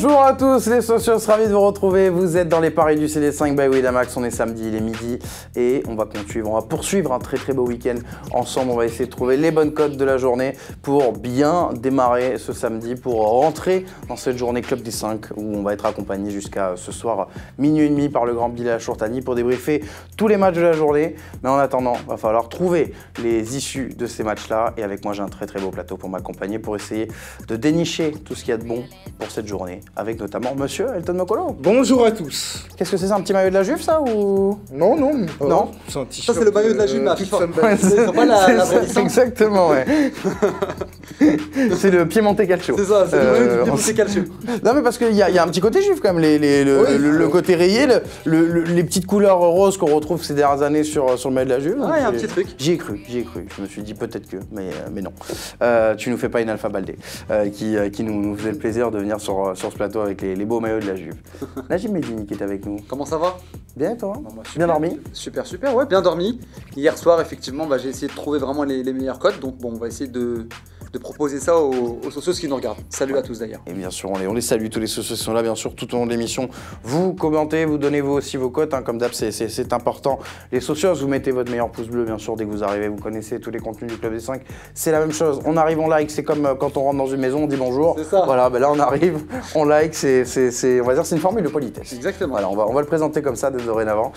Bonjour à tous les socios, ravi de vous retrouver. Vous êtes dans les paris du CD5 by Winamax. On est samedi, il est midi et on va poursuivre un très beau week-end ensemble. On va essayer de trouver les bonnes cotes de la journée pour bien démarrer ce samedi, pour rentrer dans cette journée Club des 5 où on va être accompagné jusqu'à ce soir minuit et demi par le grand Bilal Chourtani pour débriefer tous les matchs de la journée. Mais en attendant, il va falloir trouver les issues de ces matchs-là et avec moi j'ai un très beau plateau pour m'accompagner pour essayer de dénicher tout ce qu'il y a de bon pour cette journée, avec notamment Monsieur Elton Mokolo. Bonjour à tous. Qu'est-ce que c'est, un petit maillot de la Juve, ça, ou... Non. Non. C'est un t-shirt. Ça, c'est le maillot de la Juve, C'est pas la vraie licence. Exactement, ouais. C'est le Piemonte Calcio. C'est ça, c'est le maillot du Piemonte Calcio. Non, mais parce qu'il y a un petit côté juif, quand même, le côté rayé, les petites couleurs roses qu'on retrouve ces dernières années sur le maillot de la Juve. Ah, il y a un petit truc. J'y ai cru. Je me suis dit peut-être que, mais non. Tu nous fais pas une Alpha Baldé, qui nous faisait le plaisir de venir sur ce plateau avec les beaux maillots de la Juve. Najim Medini qui est avec nous. Comment ça va? Bien, toi? Moi, bien dormi? Super, ouais, bien dormi. Hier soir, effectivement, j'ai essayé de trouver vraiment les meilleures cotes. Donc bon, on va essayer de proposer ça aux socios qui nous regardent. Salut à tous d'ailleurs. Et bien sûr, on les salue, tous les socios qui sont là, bien sûr, tout au long de l'émission. Vous commentez, vous donnez vous aussi vos cotes, comme d'hab, c'est important. Les socios, vous mettez votre meilleur pouce bleu, bien sûr, dès que vous arrivez, vous connaissez tous les contenus du Club des 5. C'est la même chose, on arrive, on like, c'est comme quand on rentre dans une maison, on dit bonjour. C'est ça. Voilà, là on arrive, on like, on va dire c'est une formule de politesse. Exactement. Voilà, on va le présenter comme ça dès dorénavant,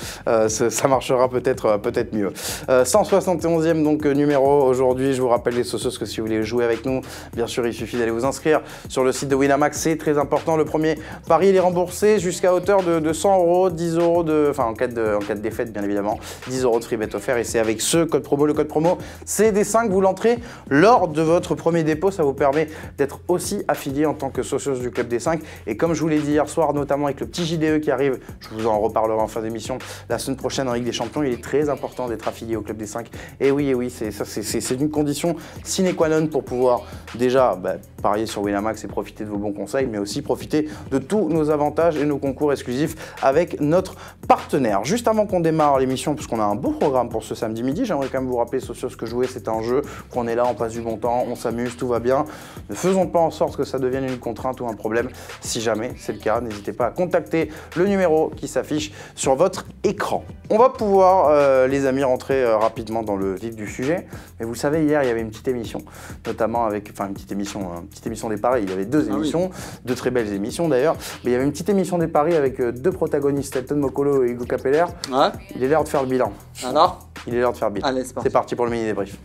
ça marchera peut-être mieux. 171e donc numéro aujourd'hui, je vous rappelle les socios que si vous voulez jouer avec nous, bien sûr il suffit d'aller vous inscrire sur le site de Winamax, c'est très important. Le premier pari il est remboursé jusqu'à hauteur de 100 €, 10 €, enfin en cas de défaite bien évidemment, 10 € de free bet offert et c'est avec ce code promo, le code promo CD5, vous l'entrez lors de votre premier dépôt, ça vous permet d'être aussi affilié en tant que socios du Club des 5 et comme je vous l'ai dit hier soir, notamment avec le petit JDE qui arrive, je vous en reparlerai en fin d'émission, la semaine prochaine en Ligue des Champions, il est très important d'être affilié au Club des 5 et oui, c'est une condition sine qua non pour pouvoir déjà parier sur Winamax et profiter de vos bons conseils, mais aussi profiter de tous nos avantages et nos concours exclusifs avec notre partenaire. Juste avant qu'on démarre l'émission, puisqu'on a un beau programme pour ce samedi midi, j'aimerais quand même vous rappeler, socios, que jouer c'est un jeu, qu'on est là, on passe du bon temps, on s'amuse, tout va bien. Ne faisons pas en sorte que ça devienne une contrainte ou un problème. Si jamais c'est le cas, n'hésitez pas à contacter le numéro qui s'affiche sur votre écran. On va pouvoir, les amis, rentrer rapidement dans le vif du sujet. Mais vous savez, hier, il y avait une petite émission, notamment avec, une petite émission des paris. Il y avait deux émissions, deux très belles émissions d'ailleurs. Mais il y avait une petite émission des paris avec deux protagonistes, Elton Mokolo et Hugo Capeller. Ouais. Il est l'heure de faire le bilan. Alors? Il est l'heure de faire le bilan. Allez, c'est parti pour le mini débrief.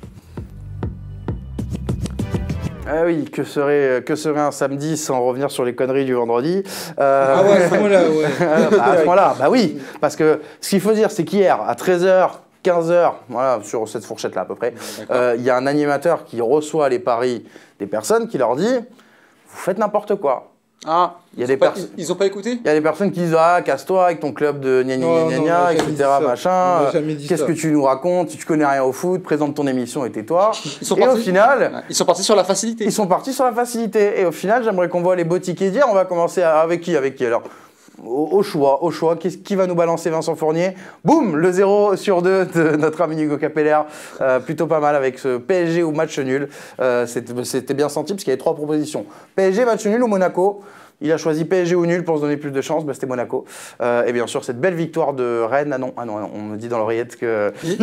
Ah oui, que serait un samedi sans revenir sur les conneries du vendredi Ah ouais, à ce moment-là, ouais. À ce moment-là, oui. Parce que ce qu'il faut dire, c'est qu'hier, à 13h, 15h, voilà, sur cette fourchette-là à peu près, il y a un animateur qui reçoit les paris des personnes qui leur dit « Vous faites n'importe quoi ». Ah, ils ont pas écouté? Il y a des personnes qui disent « Ah, casse-toi avec ton club de gna gna gna gna, etc. machin. Qu'est-ce que tu nous racontes? Tu connais rien au foot, présente ton émission et tais-toi. » Et au final... Ils sont partis sur la facilité. Ils sont partis sur la facilité. Et au final, j'aimerais qu'on voit les beaux tickets d'hier. On va commencer avec qui? Alors, au choix, qui va nous balancer Vincent Fournier? Boum, le 0 sur 2 de notre ami Hugo Capeller, plutôt pas mal avec ce PSG ou match nul. C'était bien senti parce qu'il y avait trois propositions. PSG, match nul ou Monaco? Il a choisi PSG ou nul pour se donner plus de chance, c'était Monaco. Et bien sûr, cette belle victoire de Rennes. Ah non, on me dit dans l'oreillette qu'il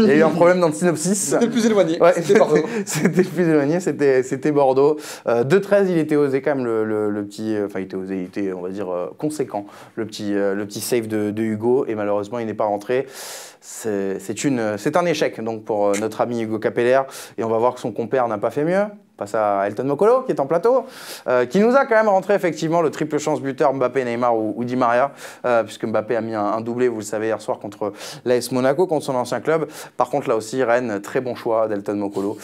y a eu un problème dans le synopsis. C'était le plus éloigné, ouais, c'était Bordeaux. C'était le plus éloigné, c'était Bordeaux. 2-13, il était osé quand même le petit... Enfin, il était osé, il était, on va dire, conséquent, le petit save de Hugo. Et malheureusement, il n'est pas rentré. C'est un échec donc pour notre ami Hugo Capeller. Et on va voir que son compère n'a pas fait mieux. Passe à Elton Mokolo qui est en plateau, qui nous a quand même rentré effectivement le triple chance buteur Mbappé, Neymar ou Di Maria, puisque Mbappé a mis un doublé, vous le savez, hier soir contre l'AS Monaco, contre son ancien club. Par contre là aussi, Rennes, très bon choix d'Elton Mokolo,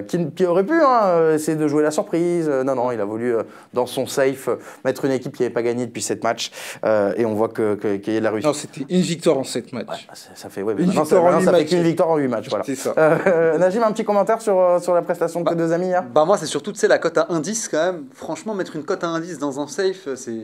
qui aurait pu essayer de jouer la surprise. Non, il a voulu dans son safe mettre une équipe qui n'avait pas gagné depuis 7 matchs, et on voit qu'il y a de la réussite. Non, c'était une victoire en 7 matchs. Ouais, ça fait, ça fait qu'une victoire en 8 matchs. Voilà. C'est ça. Najim, un petit commentaire sur la prestation de tes deux amis? Moi c'est surtout la cote à indice quand même. Franchement, mettre une cote à indice dans un safe, c'est...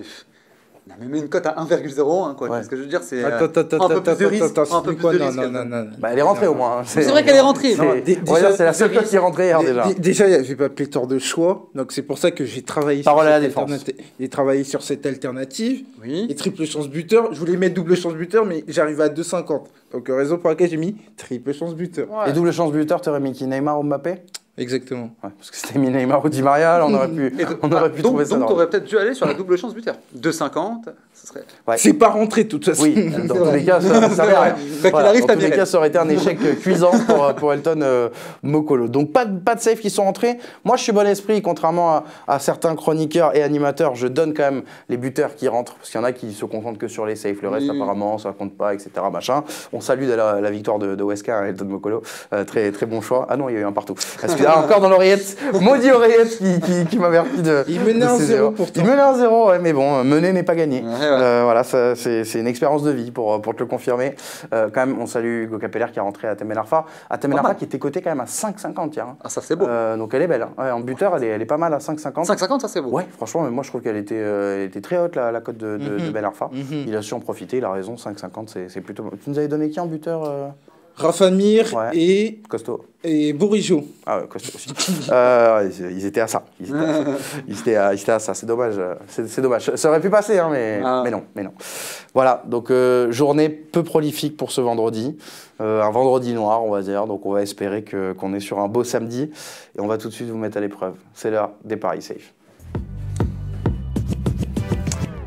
On a même une cote à 1,01, quoi. Ouais. Ce que je veux dire, c'est Attends, un peu plus de risque. Un peu plus de non, risque. non. Bah, elle est rentrée au moins. Hein. C'est vrai qu'elle est rentrée. Non, On va dire, c'est la seule cote qui est rentrée hier déjà. Déjà, il n'y avait pas pléthore de choix, donc c'est pour ça que j'ai travaillé, Parole à la cette défense. j'ai travaillé sur cette alternative. Oui. Et triple chance buteur, je voulais mettre double chance buteur, mais j'arrive à 2,50. Donc raison pour laquelle j'ai mis triple chance buteur. Ouais. Et double chance buteur, t'aurais mis qui, Neymar ou Mbappé? Exactement. Ouais, parce que c'était mis Neymar ou Di Maria, là, on aurait pu Donc, trouver ça. donc drôle. t'aurais peut-être dû aller sur la double chance buteur. 2,50, ce serait. Ouais. C'est pas rentré de toute façon. Oui, dans tous les cas, ça C'est sert vrai. à rien. Quoi qu'il arrive, dans t'as tous les mis cas, ça aurait été un échec cuisant pour Elton Mokolo. Donc pas de safe qui sont entrés. Moi, je suis bon esprit, contrairement à certains chroniqueurs et animateurs, je donne quand même les buteurs qui rentrent, parce qu'il y en a qui se concentrent que sur les safes. Le reste, Oui. apparemment, ça compte pas, etc. Machin. On salue la victoire de Wesker et Elton Mokolo. Très, très bon choix. Ah non, il y a eu un partout. Encore dans l'oreillette. Maudit oreillette qui m'avertit de. Il menait de un ces 0 erreurs. pourtant. Il menait un 0, ouais, mais bon, mener n'est pas gagné. Ouais, ouais. Voilà, c'est une expérience de vie pour te le confirmer. Quand même, on salue Hugo Capeller qui est rentré à Temel Arfa. À Temel Pas Arfa mal. qui était coté quand même à 5,50 hier. Hein. Ah, ça c'est beau. Donc elle est belle. Hein. Ouais, en buteur, elle est pas mal à 5,50. 5,50, ça c'est beau. Ouais, franchement, mais moi je trouve qu'elle était très haute la cote de Ben Arfa. Il a su en profiter, il a raison, 5,50 c'est plutôt. Tu nous avais donné qui en buteur Rafa Mir Ouais. Costaud. et Bourigeau. Ah ouais, costaud aussi. Ils étaient à ça. Ils étaient à ça. C'est dommage. C'est dommage. Ça aurait pu passer, hein, mais non. Voilà, donc journée peu prolifique pour ce vendredi. Un vendredi noir, on va dire. Donc on va espérer qu'on est sur un beau samedi. Et on va tout de suite vous mettre à l'épreuve. C'est l'heure des paris safe.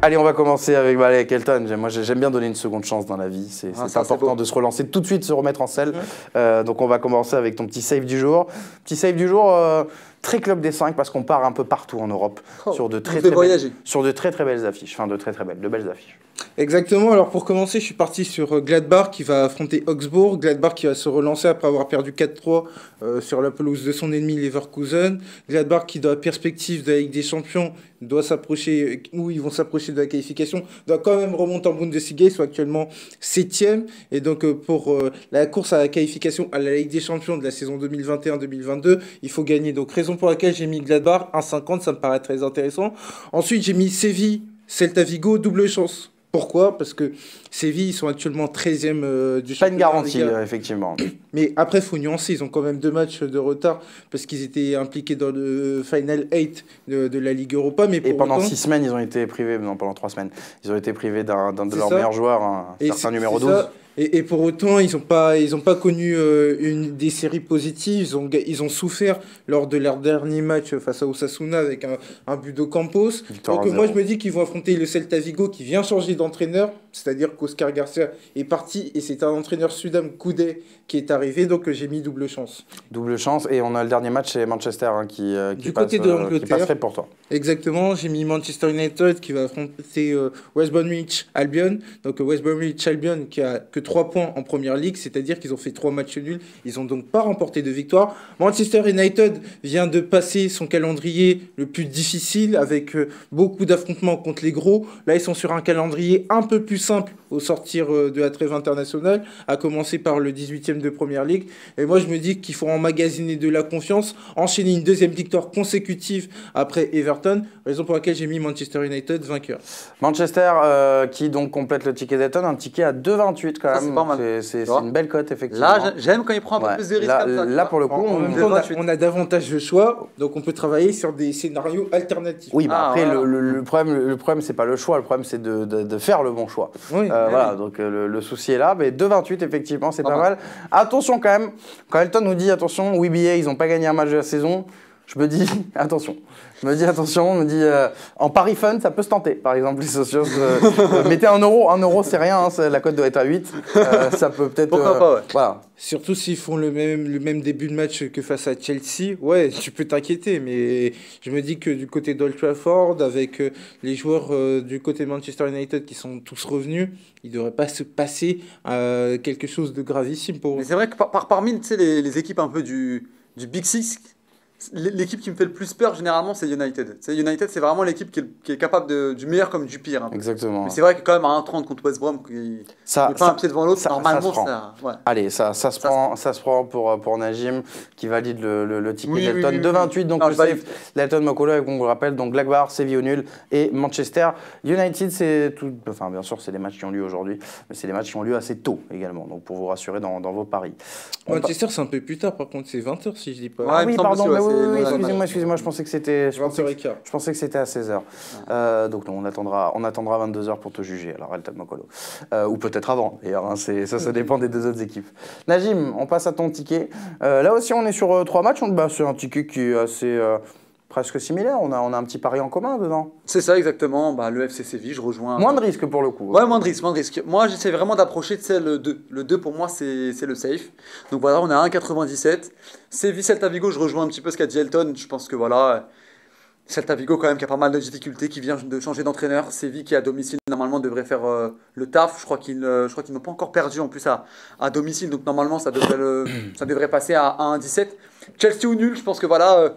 Allez, on va commencer avec Elton. Moi, j'aime bien donner une seconde chance dans la vie. C'est important de se relancer, tout de suite se remettre en selle. Donc, on va commencer avec ton petit save du jour. Petit save du jour, très club des 5 parce qu'on part un peu partout en Europe sur de très belles affiches. Enfin, de belles affiches. Exactement, alors pour commencer, je suis parti sur Gladbach qui va affronter Augsbourg. Gladbach qui va se relancer après avoir perdu 4-3 sur la pelouse de son ennemi Leverkusen. Gladbach qui, dans la perspective de la Ligue des Champions, doit s'approcher, ou ils vont s'approcher de la qualification, doit quand même remonter en Bundesliga. Ils sont actuellement 7e. Et donc pour la course à la qualification à la Ligue des Champions de la saison 2021-2022, il faut gagner. Donc raison pour laquelle j'ai mis Gladbach, 1,50, ça me paraît très intéressant. Ensuite, j'ai mis Séville, Celta Vigo, double chance. Pourquoi ? Parce que Séville, ils sont actuellement 13e du championnat. Pas une garantie, effectivement. Mais après, il faut nuancer. Ils ont quand même 2 matchs de retard parce qu'ils étaient impliqués dans le Final 8 de la Ligue Europa. Mais Et pendant 6 semaines, ils ont été privés, non, pendant 3 semaines, ils ont été privés d'un de leurs meilleurs joueurs, un certain numéro 12. Ça. Et pour autant, ils n'ont pas connu des séries positives. Ils ont souffert lors de leur dernier match face à Osasuna avec un but de Campos. Donc moi, je me dis qu'ils vont affronter le Celta Vigo qui vient changer d'entraîneur. C'est-à-dire qu'Oscar Garcia est parti et c'est un entraîneur Sudam Koudé qui est arrivé. Donc j'ai mis double chance. Double chance. Et on a le dernier match, c'est Manchester qui passerait pour toi. Exactement. J'ai mis Manchester United qui va affronter West Bromwich Albion. Donc West Bromwich Albion qui a que 3 points en première ligue, c'est-à-dire qu'ils ont fait 3 matchs nuls. Ils n'ont donc pas remporté de victoire. Manchester United vient de passer son calendrier le plus difficile avec beaucoup d'affrontements contre les gros. Là, ils sont sur un calendrier un peu plus simple au sortir de la trêve internationale, à commencer par le 18e de première ligue. Et moi, je me dis qu'il faut emmagasiner de la confiance, enchaîner une 2e victoire consécutive après Everton, raison pour laquelle j'ai mis Manchester United vainqueur. Manchester qui donc complète le ticket d'Eton, un ticket à 2,28 quand même. C'est pas mal. C'est une belle cote, effectivement. Là, j'aime quand il prend un peu plus de risques. Là, pour le coup, on a davantage de choix, donc on peut travailler sur des scénarios alternatifs. Oui, bah après, voilà. le problème, c'est pas le choix, le problème, c'est de faire le bon choix. Oui. Voilà, donc le souci est là, mais 2,28, effectivement, c'est pas mal. Attention quand même, quand Elton nous dit, attention, WBA, ils n'ont pas gagné un match de la saison, je me dis, attention. Je me dis, en pari fun, ça peut se tenter. Par exemple, les socios, mettez 1 euro. 1 euro, c'est rien, hein, la cote doit être à 8. Ça peut peut-être. Pourquoi pas, ouais. Voilà. Surtout s'ils font le même début de match que face à Chelsea, ouais, tu peux t'inquiéter. Mais je me dis que du côté d'Old Trafford, avec les joueurs du côté de Manchester United qui sont tous revenus, il ne devrait pas se passer quelque chose de gravissime pour eux. Mais c'est vrai que parmi les équipes un peu du Big Six, l'équipe qui me fait le plus peur généralement, c'est United. United, c'est vraiment l'équipe qui est capable du meilleur comme du pire. Exactement. Mais c'est vrai que quand même à 1,30 contre West Brom, il n'est pas un pied devant l'autre, normalement ouais. Allez, ça se prend pour Najim qui valide le ticket d'Elton. 2,28, donc l'Elton Mokolo, on vous le rappelle, donc Blackburn, Séville au nul et Manchester United, c'est tout. Enfin, bien sûr, c'est des matchs qui ont lieu aujourd'hui, mais c'est des matchs qui ont lieu assez tôt également, donc pour vous rassurer dans vos paris. Manchester, c'est un peu plus tard, par contre, c'est 20h si je dis pas. Ah oui, pardon, oui, excusez-moi, je pensais que c'était. Je pensais que c'était à 16h. Donc non, on attendra 22h pour te juger, alors Elton Mokolo. Ou peut-être avant, d'ailleurs, hein, ça dépend des deux autres équipes. Najim, on passe à ton ticket. Là aussi, on est sur 3 matchs, c'est un ticket qui est assez. Presque similaire, on a un petit pari en commun dedans. C'est ça exactement, le FC Séville, je rejoins. Moins de risques pour le coup. Ouais, moins de risques. Moi j'essaie vraiment d'approcher le 2. Le 2 pour moi c'est le safe. Donc voilà, on est à 1,97. Séville, Celta Vigo, je rejoins un petit peu ce qu'a dit Elton. Je pense que voilà, Celta Vigo quand même qui a pas mal de difficultés, qui vient de changer d'entraîneur. Séville qui à domicile normalement devrait faire le taf. Je crois qu'ils n'ont pas encore perdu en plus à domicile, donc normalement ça devrait passer à 1,17. Chelsea ou nul, je pense que voilà...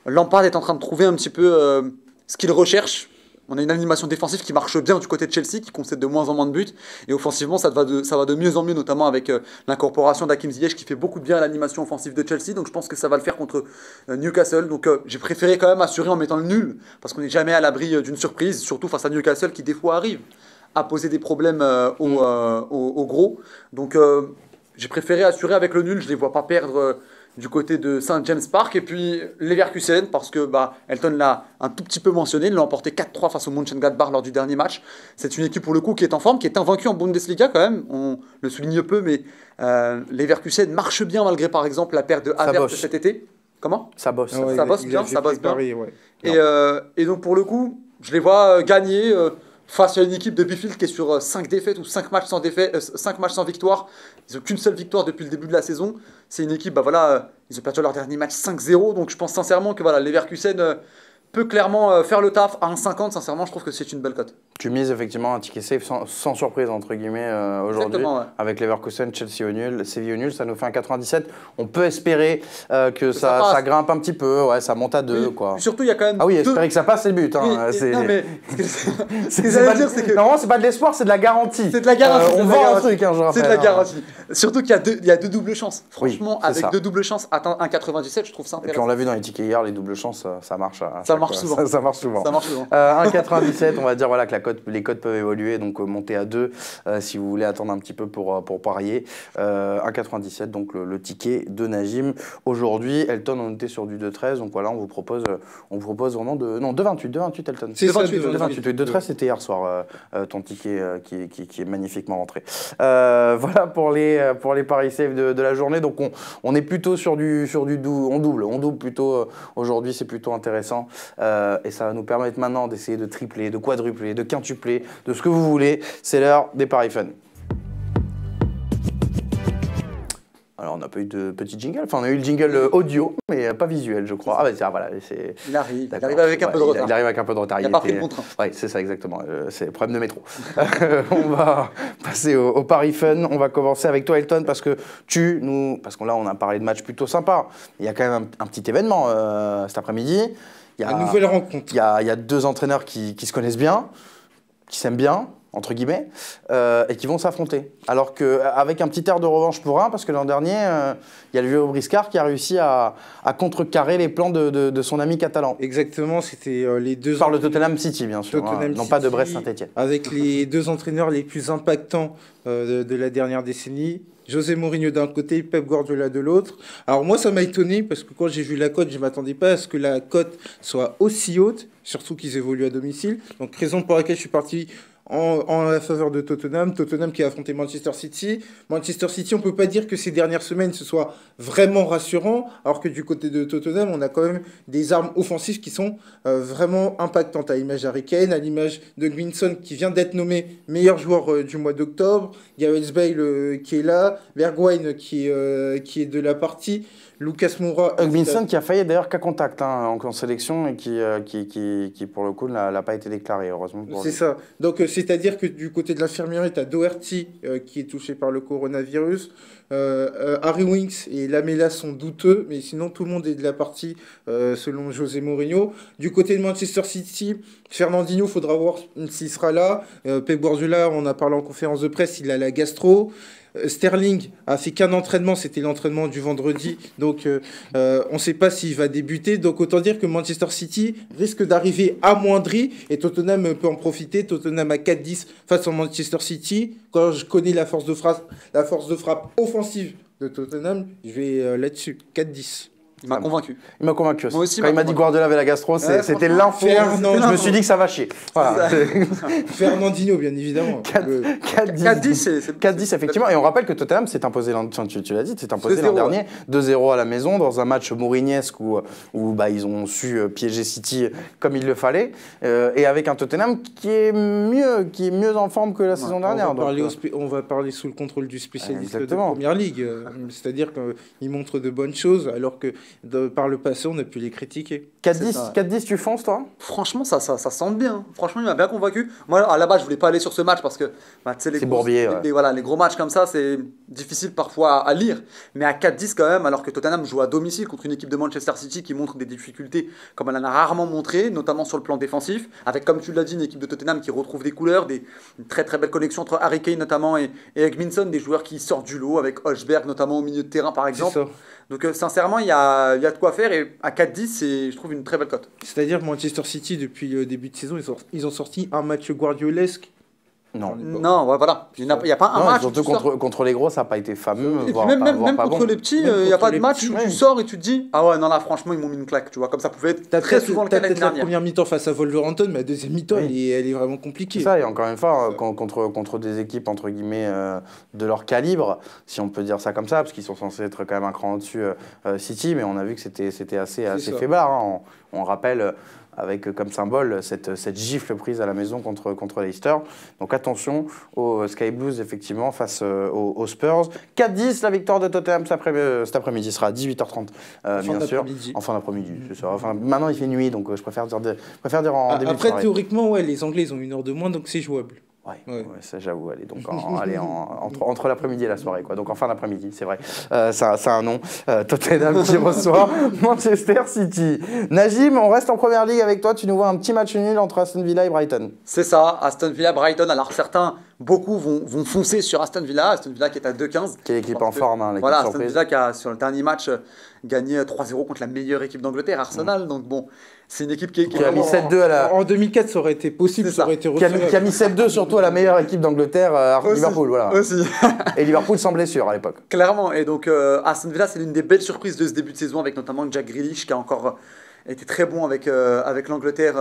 Lampard est en train de trouver un petit peu ce qu'il recherche. On a une animation défensive qui marche bien du côté de Chelsea, qui concède de moins en moins de buts. Et offensivement, ça va de mieux en mieux, notamment avec l'incorporation d'Hakim Ziyech qui fait beaucoup de bien à l'animation offensive de Chelsea. Donc je pense que ça va le faire contre Newcastle. Donc j'ai préféré quand même assurer en mettant le nul, parce qu'on n'est jamais à l'abri d'une surprise, surtout face à Newcastle qui des fois arrive à poser des problèmes aux gros. Donc j'ai préféré assurer avec le nul, je ne les vois pas perdre... du côté de St James Park, et puis Leverkusen, parce que Elton l'a un tout petit peu mentionné, il l'a emporté 4-3 face au Mönchengladbach lors du dernier match. C'est une équipe pour le coup qui est en forme, qui est invaincue en Bundesliga quand même, on le souligne peu, mais Leverkusen marche bien malgré par exemple la perte de Havertz cet été. Comment ? Ça bosse. Ça bosse bien. Paris, ouais. Et donc pour le coup, je les vois gagner face à une équipe de Bielefeld qui est sur 5 défaites ou 5 matchs sans victoire. Ils n'ont qu'une seule victoire depuis le début de la saison. C'est une équipe, ils ont perdu leur dernier match 5-0. Donc je pense sincèrement que Leverkusen peut clairement faire le taf à 1,50. Sincèrement, je trouve que c'est une belle cote. Tu mises effectivement un ticket safe sans surprise, entre guillemets, aujourd'hui. Ouais. Avec Leverkusen, Chelsea au nul, Séville au nul, ça nous fait un 97. On peut espérer que ça grimpe un petit peu, ouais, ça monte à 2. Oui. Quoi. Surtout, il y a quand même. Ah oui, espérer que ça passe, c'est le but. Hein. Oui, non, mais. c'est que. Normalement, c'est pas de l'espoir, c'est de la garantie. C'est de la garantie. On vend un truc, je rappelle. C'est de la garantie. Surtout qu'il y a deux doubles chances. Franchement, oui, avec 2 doubles chances, atteindre 1,97, je trouve ça intéressant. Et puis on l'a vu dans les tickets hier, les doubles chances, ça marche. Ça marche souvent. Ça marche souvent. 1,97, on va dire que les cotes peuvent évoluer, donc monter à 2 si vous voulez attendre un petit peu pour parier. 1,97, donc le ticket de Najim. Aujourd'hui, Elton, on était sur du 2,13, donc voilà, on vous propose vraiment de... Non, 2,28 Elton. C'est 2,28. 2,13, c'était hier soir, ton ticket qui est magnifiquement rentré. Voilà pour les paris safe de la journée. Donc on est plutôt sur du on double plutôt aujourd'hui, c'est plutôt intéressant. Et ça va nous permettre maintenant d'essayer de tripler, de quadrupler, de quintupler, de ce que vous voulez. C'est l'heure des paris fun. Alors, on n'a pas eu de petit jingle. Enfin, on a eu le jingle audio, mais pas visuel, je crois. Ah, bah, voilà. Il arrive avec un peu de retard. Il arrive avec un peu de retard. Il n'a pas pris le bon train. Oui, c'est ça, exactement. C'est le problème de métro. On va passer au pari fun. On va commencer avec toi, Elton, parce que parce que là, on a parlé de matchs plutôt sympas. Il y a quand même un petit événement cet après-midi. Une nouvelle rencontre. Il y a 2 entraîneurs qui se connaissent bien, qui s'aiment bien, entre guillemets, et qui vont s'affronter. Alors qu'avec un petit air de revanche pour un, parce que l'an dernier, il y a le vieux Briscard qui a réussi à contrecarrer les plans de son ami catalan. Exactement, c'était les 2... Je parle de Tottenham City, bien sûr, non pas de Brest-Saint-Etienne. Avec les 2 entraîneurs les plus impactants de la dernière décennie. José Mourinho d'un côté, Pep Guardiola de l'autre. Alors moi, ça m'a étonné parce que quand j'ai vu la cote, je ne m'attendais pas à ce que la cote soit aussi haute, surtout qu'ils évoluent à domicile. Donc raison pour laquelle je suis parti en la faveur de Tottenham qui a affronté Manchester City. Manchester City, on ne peut pas dire que ces dernières semaines ce soit vraiment rassurant, alors que du côté de Tottenham, on a quand même des armes offensives qui sont vraiment impactantes, à l'image d'Harry Kane, à l'image de Gvinson qui vient d'être nommé meilleur joueur du mois d'octobre, Gareth Bale qui est là, Bergwijn qui est de la partie, Lucas Moura. Hugminson qui a failli d'ailleurs qu'à contact en sélection et qui pour le coup n'a pas été déclaré, heureusement. C'est ça. Donc c'est-à-dire que du côté de l'infirmerie, tu as Doherty qui est touché par le coronavirus. Harry Winks et Lamela sont douteux, mais sinon tout le monde est de la partie selon José Mourinho. Du côté de Manchester City, Fernandinho, faudra voir s'il sera là. Pep Guardiola, on a parlé en conférence de presse, il a la gastro. Sterling a fait qu'un entraînement, c'était l'entraînement du vendredi, donc on ne sait pas s'il va débuter. Donc autant dire que Manchester City risque d'arriver amoindri et Tottenham peut en profiter. Tottenham à 4-10 face à Manchester City. Quand je connais la force de frappe offensive de Tottenham, je vais là-dessus, 4-10. Il m'a convaincu. Il m'a convaincu aussi. Moi aussi, quand il m'a dit Guardiola avait la gastro, c'était l'info. Je me suis dit que ça va chier. Voilà. Fernandinho, bien évidemment. 4-10, effectivement. Et on rappelle que Tottenham s'est imposé, tu l'as dit, s'est imposé l'an dernier 2-0 à la maison dans un match mourignesque où ils ont su piéger City comme il le fallait. Et avec un Tottenham qui est mieux en forme que la saison dernière. On va parler sous le contrôle du spécialiste de Première Ligue. C'est-à-dire qu'il montre de bonnes choses alors que par le passé, on a pu les critiquer. 4-10, tu fonces, toi? Franchement, ça sent bien. Franchement, il m'a bien convaincu. Moi, à la base, je voulais pas aller sur ce match parce que c'est Bourbier. Les gros matchs comme ça, c'est difficile parfois à lire. Mais à 4-10 quand même, alors que Tottenham joue à domicile contre une équipe de Manchester City qui montre des difficultés comme elle en a rarement montré, notamment sur le plan défensif. Avec, comme tu l'as dit, une équipe de Tottenham qui retrouve des couleurs, une très très belle connexion entre Harry Kane notamment et Hugminson, des joueurs qui sortent du lot, avec Højbjerg notamment au milieu de terrain par exemple. Donc sincèrement, il y a de quoi faire et à 4-10, c'est, je trouve, une très belle cote. C'est-à-dire que Manchester City, depuis le début de saison, ils ont sorti un match guardiolesque. Non, voilà. Il n'y a pas un match. Surtout contre les gros, ça n'a pas été fameux. Et puis même contre les petits, il n'y a pas de match où tu sors et tu te dis ah ouais, non, là, franchement, ils m'ont mis une claque. Tu vois, comme ça pouvait être très souvent le cas l'année dernière. La première mi-temps face à Wolverhampton, mais la deuxième mi-temps, elle est vraiment compliquée. C'est ça, et encore une fois, contre des équipes, entre guillemets, de leur calibre, si on peut dire ça comme ça, parce qu'ils sont censés être quand même un cran au-dessus City, mais on a vu que c'était assez faiblard. On rappelle avec comme symbole cette gifle prise à la maison contre Leicester. Donc attention aux Sky Blues, effectivement, face aux Spurs. 4-10, la victoire de Tottenham cet après-midi sera à 18h30, bien sûr. En fin d'après-midi, c'est ça. Enfin, maintenant, il fait nuit, donc je préfère dire en début de soirée. Après, théoriquement, les Anglais, ils ont une heure de moins, donc c'est jouable. Ouais, ça j'avoue, allez, donc entre l'après-midi et la soirée, quoi. Donc en fin d'après-midi, c'est vrai. Ça a un nom. Tottenham qui reçoit Manchester City. Najim, on reste en première ligue avec toi. Tu nous vois un petit match nul entre Aston Villa et Brighton. C'est ça, Aston Villa-Brighton. Alors beaucoup vont foncer sur Aston Villa qui est à 2-15. Quelle équipe en forme, l'équipe voilà, surprise. Aston Villa qui a, sur le dernier match, gagné 3-0 contre la meilleure équipe d'Angleterre, Arsenal. Donc bon, c'est une équipe qui a mis 7-2 à la... En 2004, ça aurait été possible, ça aurait été qui a mis 7-2 surtout à la meilleure équipe d'Angleterre, Liverpool. Voilà. Aussi. Et Liverpool sans blessure à l'époque. Clairement, et donc Aston Villa, c'est l'une des belles surprises de ce début de saison, avec notamment Jack Grealish qui a encore été très bon avec l'Angleterre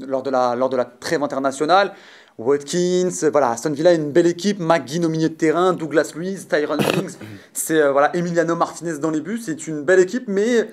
lors de la trêve internationale. Watkins, voilà, Aston Villa est une belle équipe, McGinn au milieu de terrain, Douglas Luiz, Tyrone Mings, c'est Emiliano Martinez dans les buts, c'est une belle équipe, mais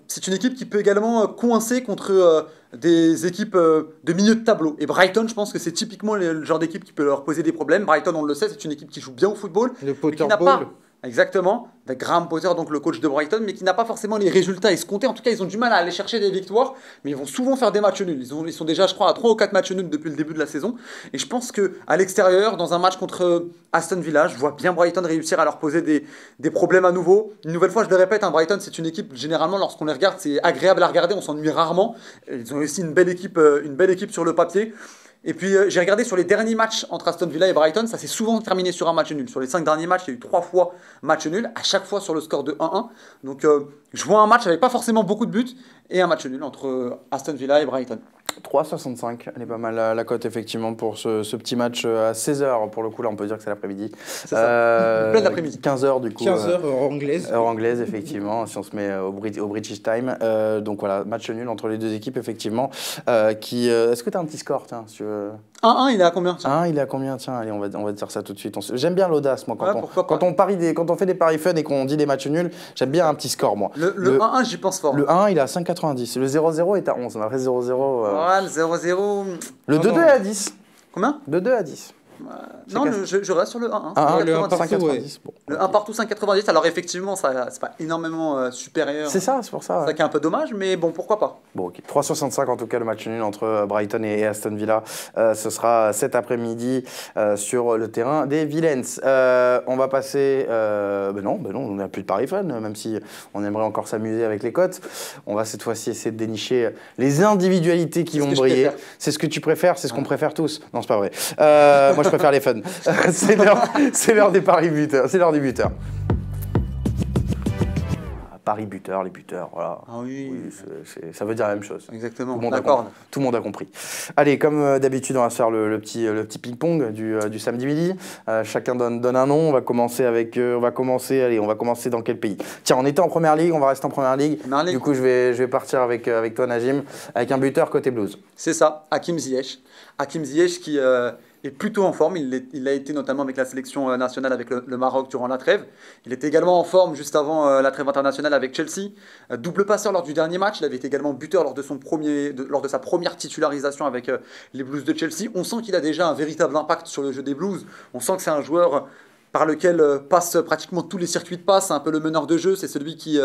c'est une équipe qui peut également coincer contre des équipes de milieu de tableau. Et Brighton, je pense que c'est typiquement le genre d'équipe qui peut leur poser des problèmes. Brighton, on le sait, c'est une équipe qui joue bien au football, le mais qui n'a pas... Exactement, avec Graham Potter, donc le coach de Brighton, mais qui n'a pas forcément les résultats escomptés. En tout cas, ils ont du mal à aller chercher des victoires, mais ils vont souvent faire des matchs nuls. Ils sont déjà, je crois, à 3 ou 4 matchs nuls depuis le début de la saison. Et je pense qu'à l'extérieur, dans un match contre Aston Villa, je vois bien Brighton réussir à leur poser des problèmes à nouveau. Une nouvelle fois, je le répète, Brighton, c'est une équipe, généralement, lorsqu'on les regarde, c'est agréable à regarder, on s'ennuie rarement. Ils ont aussi une belle équipe sur le papier. Et puis j'ai regardé sur les derniers matchs entre Aston Villa et Brighton, ça s'est souvent terminé sur un match nul. Sur les 5 derniers matchs, il y a eu 3 fois match nul, à chaque fois sur le score de 1-1. Donc je vois un match avec pas forcément beaucoup de buts et un match nul entre Aston Villa et Brighton. 3,65, elle est pas mal la cote effectivement pour ce petit match à 16h. Pour le coup, là, on peut dire que c'est l'après-midi. C'est ça, plein d'après-midi. 15h du coup. 15h heure anglaise. Heure anglaise, effectivement, si on se met au British Time. Donc voilà, match nul entre les deux équipes, effectivement. Est-ce que tu as un petit score, tiens, si tu veux... 1-1, il est à combien? 1, il est à combien? Tiens, allez, on va dire ça tout de suite. J'aime bien l'audace, moi, quand on fait des paris fun et qu'on dit des matchs nuls, j'aime bien un petit score, moi. Le 1-1, j'y pense fort. Le 1, il est à 5,90. Le 0-0 est à 11. Après 0-0... Ouais, le 0-0... Le 2-2 est à 10. Combien? 2-2 à 10. Non, je reste sur le 1-1. 1-1, le 1 partout, 5,90. Bon. Le 1 partout, 5,90. Alors effectivement, c'est pas énormément supérieur. C'est ça, c'est pour ça. C'est ça qui est un peu dommage, mais bon, pourquoi pas. Bon, ok. 3,65 en tout cas le match nul entre Brighton et Aston Villa. Ce sera cet après-midi sur le terrain des Villains. On va passer. Non, on n'a plus de Paris Fun, même si on aimerait encore s'amuser avec les cotes. On va cette fois-ci essayer de dénicher les individualités qui vont briller. C'est ce que tu préfères, c'est ce qu'on préfère tous. Non, c'est pas vrai. Moi, je préfère les fun. C'est l'heure des paris buteurs. C'est l'heure des buteurs. Paris buteur, les buteurs, voilà. Ah oui. Ça veut dire la même chose. Exactement. Tout le monde a compris. Allez, comme d'habitude, on va se faire le petit ping-pong du samedi midi. Chacun donne un nom. On va commencer dans quel pays? Tiens, on était en première ligue, on va rester en première ligue. Du coup, je vais partir avec toi, Najim, avec un buteur côté Blues. C'est ça, Hakim Ziyech. Hakim Ziyech qui est plutôt en forme. Il a été notamment avec la sélection nationale avec le Maroc durant la trêve. Il était également en forme juste avant la trêve internationale avec Chelsea. Double passeur lors du dernier match. Il avait été également buteur lors de sa première titularisation avec les Blues de Chelsea. On sent qu'il a déjà un véritable impact sur le jeu des Blues. On sent que c'est un joueur par lequel passent pratiquement tous les circuits de passe. C'est un peu le meneur de jeu. C'est celui qui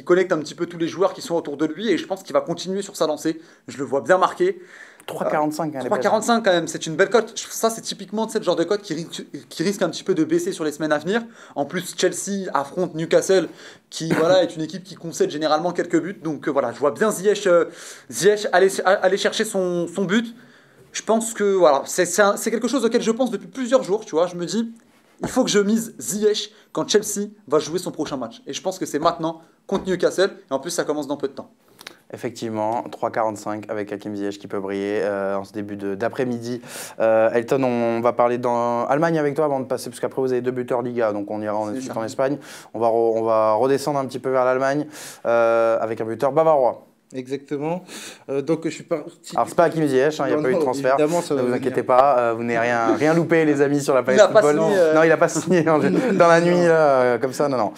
connecte un petit peu tous les joueurs qui sont autour de lui. Et je pense qu'il va continuer sur sa lancée. Je le vois bien marqué. 3,45 3,45 quand même, c'est une belle cote. Ça, c'est typiquement le genre de cote qui risque un petit peu de baisser sur les semaines à venir. En plus, Chelsea affronte Newcastle, qui est une équipe qui concède généralement quelques buts. Donc voilà, je vois bien Ziyech aller chercher son but. Je pense que voilà, c'est quelque chose auquel je pense depuis plusieurs jours. Tu vois, je me dis, il faut que je mise Ziyech quand Chelsea va jouer son prochain match. Et je pense que c'est maintenant contre Newcastle. Et en plus, ça commence dans peu de temps. Effectivement, 3,45 avec Hakim Ziyech qui peut briller en ce début d'après-midi. Elton, on va parler d'Allemagne avec toi avant de passer, parce qu'après vous avez 2 buteurs Liga, donc on ira ensuite en Espagne. On va redescendre un petit peu vers l'Allemagne avec un buteur bavarois. Exactement. Donc je suis parti. Alors c'est pas Hakim Ziyech, il n'y a pas eu de transfert. Ne vous inquiétez pas, vous n'avez rien loupé les amis sur la planète football. Non, il n'a pas signé dans la nuit là, comme ça. Non.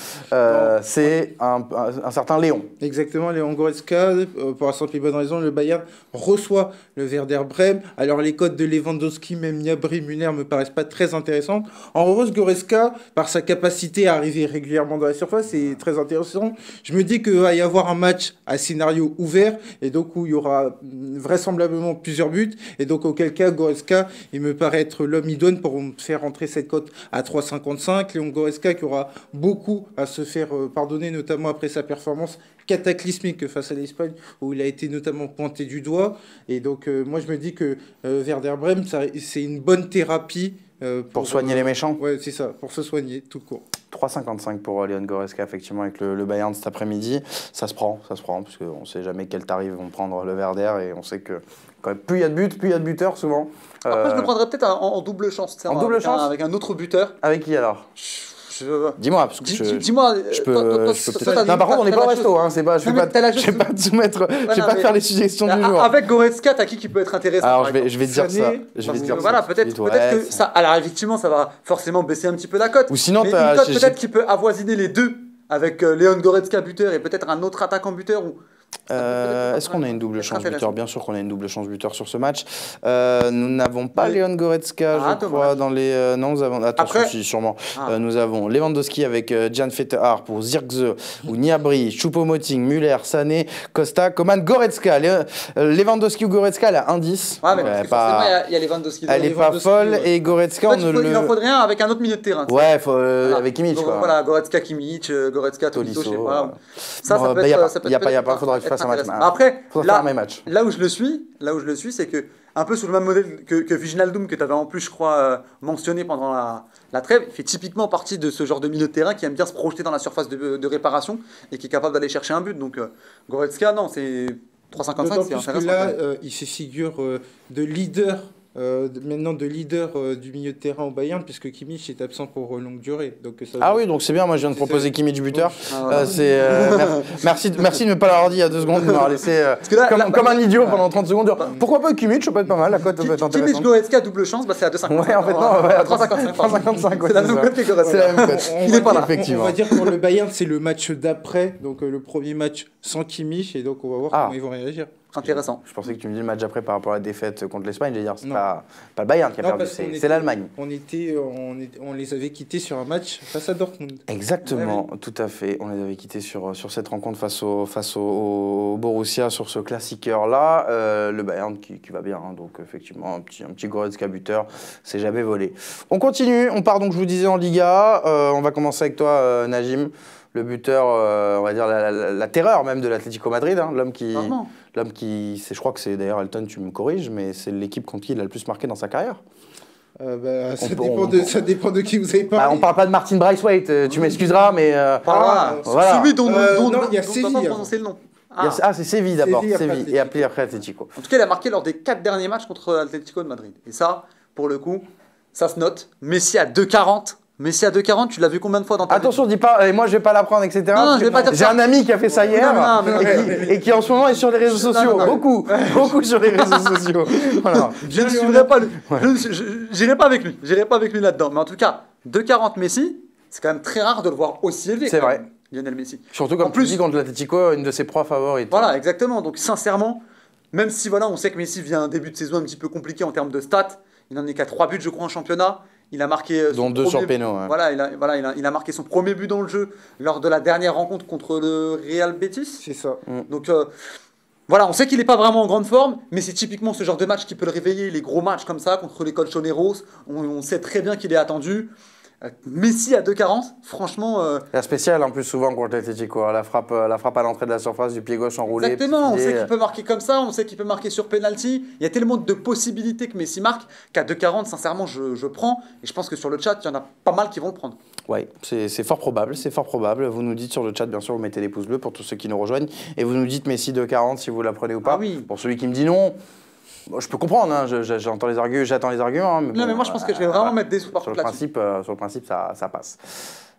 C'est un certain Léon. Exactement, Léon Goretzka. Pour la simple et bonne raison, le Bayern reçoit le Werder Brême. Alors les cotes de Lewandowski, même Gnabry, Müller me paraissent pas très intéressantes. En revanche, Goretzka, par sa capacité à arriver régulièrement dans la surface, c'est très intéressant. Je me dis qu'il va y avoir un match à scénario ouvert et donc où il y aura vraisemblablement plusieurs buts, et donc auquel cas Goretzka il me paraît être l'homme idoine pour me faire rentrer cette cote à 3,55. Léon Goretzka qui aura beaucoup à se faire pardonner, notamment après sa performance cataclysmique face à l'Espagne où il a été notamment pointé du doigt, et donc moi je me dis que Werder Brême c'est une bonne thérapie pour soigner les méchants. Ouais, c'est ça, pour se soigner tout court. 3,55 pour Léon Goretzka, effectivement, avec le Bayern cet après-midi. Ça se prend, parce qu'on ne sait jamais quel tarif vont prendre le Werder, et on sait que quand même, plus il y a de buts, plus il y a de buteurs, souvent. Après, je le prendrais peut-être en double chance. Avec un autre buteur. Avec qui alors? Dis-moi, parce que dis-moi. Par contre, on n'est pas au resto, hein, je vais pas te soumettre, je vais pas faire les suggestions du jour. Avec Goretzka, t'as qui peut être intéressant? Alors, je vais te dire ça. Voilà, peut-être que ça. Alors, effectivement, ça va forcément baisser un petit peu la cote. Ou sinon, mais une cote peut-être qui peut avoisiner les deux, avec Léon Goretzka buteur et peut-être un autre attaquant buteur. Est-ce qu'on a une double chance buteur? Bien sûr qu'on a une double chance buteur sur ce match. Nous n'avons pas Léon Goretzka, je crois, dans les... non, nous avons... Attention, si, sûrement. Nous avons Lewandowski avec Jan Fettehaar pour Zirkzee, ou Gnabry, Choupo-Moting, Müller, Sané, Costa, Coman, Goretzka. Lewandowski ou Goretzka, elle a 1,10. Ouais, mais forcément, il y a Lewandowski. Elle n'est pas folle, et Goretzka, il en faudrait un avec un autre milieu de terrain. Ouais, avec Kimmich, quoi. Voilà, Goretzka, Kimmich, Goretzka, Tolisso, je sais pas. Ça peut être... Faudra que tu fasses un match. Après, là où je le suis, c'est que un peu sous le même modèle que Wijnaldum, que tu avais en plus, je crois, mentionné pendant la trêve, il fait typiquement partie de ce genre de milieu de terrain qui aime bien se projeter dans la surface de réparation et qui est capable d'aller chercher un but. Donc Goretzka, non, c'est 3,55, c'est intéressant. Que là, il se figure de leader. Maintenant de leader du milieu de terrain au Bayern, puisque Kimmich est absent pour longue durée. Donc oui, donc c'est bien, moi je viens de proposer Kimmich buteur. Merci de ne pas l'avoir dit il y a 2 secondes, de m'avoir laissé comme un idiot pendant 30 secondes. Pourquoi pas Kimmich, ça peut être pas mal, la cote peut être intéressante. Kimmich Goretzka double chance, c'est à 2,55. Ouais, en fait, non, à 3,55. C'est la même cote que Goretzka. C'est la même cote. Il n'est pas là. On va dire pour le Bayern, c'est le match d'après, donc le premier match sans Kimmich, et donc on va voir comment ils vont réagir. intéressant. Je pensais que tu me dis le match après par rapport à la défaite contre l'Espagne. Je vais dire, c'est Non. pas le Bayern qui a Non, perdu, parce qu'on c'est était- l'Allemagne. On les avait quittés sur un match face à Dortmund. Exactement, tout à fait. On les avait quittés sur cette rencontre face au Borussia, sur ce classiqueur-là. Le Bayern qui va bien, hein, donc effectivement, un petit Goretzka buteur, c'est jamais volé. On continue, on part donc, je vous disais, en Liga. On va commencer avec toi, Najim. Le buteur, on va dire la terreur même de l'Atlético Madrid, hein, l'homme qui, je crois que c'est d'ailleurs Elton, tu me corriges, mais c'est l'équipe contre qui il a le plus marqué dans sa carrière. Ça dépend de qui vous avez parlé. On parle pas de Martin Braithwaite, tu m'excuseras, mais voilà. Celui dont non, il y a on n'a Séville, pas hein. prononcé le nom. C'est Séville d'abord, Séville, après Séville, et après Atlético. En tout cas, il a marqué lors des 4 derniers matchs contre Atlético de Madrid. Et ça, pour le coup, ça se note. Messi à 2,40. Messi à 2,40, tu l'as vu combien de fois dans ta Attention, dis pas, moi je vais pas l'apprendre, etc. Non, je vais pas dire J'ai ça. un ami qui a fait ça hier Non, et qui en ce moment est sur les réseaux sociaux. non. Beaucoup sur les réseaux sociaux. Voilà. Je ne suivrai pas lui. J'irai pas avec lui. J'irai pas avec lui là-dedans. Mais en tout cas, 2,40 Messi, c'est quand même très rare de le voir aussi élevé. C'est quand vrai. même, Lionel Messi. Surtout comme En plus, tu dis contre l'Atlético, une de ses proies favorites. Voilà, exactement. Donc sincèrement, même si voilà, on sait que Messi vient un début de saison un petit peu compliqué en termes de stats, il n'en est qu'à 3 buts, je crois, en championnat. Il a marqué dont 2 sur péno. Ouais. Voilà, il a marqué son premier but dans le jeu lors de la dernière rencontre contre le Real Betis. C'est ça. Donc voilà, on sait qu'il n'est pas vraiment en grande forme, mais c'est typiquement ce genre de match qui peut le réveiller. Les gros matchs comme ça contre les Colchoneros, on sait très bien qu'il est attendu. Messi à 2,40, franchement. La spéciale en plus souvent contre l'Atlético, la frappe à l'entrée de la surface du pied gauche enroulé. Exactement, on sait qu'il peut marquer comme ça, on sait qu'il peut marquer sur penalty. Il y a tellement de possibilités que Messi marque qu'à 2,40, sincèrement, je prends. Et je pense que sur le chat, il y en a pas mal qui vont le prendre. Oui, c'est fort probable, c'est fort probable. Vous nous dites sur le chat, bien sûr, vous mettez des pouces bleus pour tous ceux qui nous rejoignent. Et vous nous dites Messi 2,40 si vous la prenez ou pas. Ah oui. Pour celui qui me dit non, bon, je peux comprendre, hein, j'attends les arguments. Hein, Mais moi, je pense que je vais vraiment mettre des sous par sur contre le là-dessus. principe, ça passe.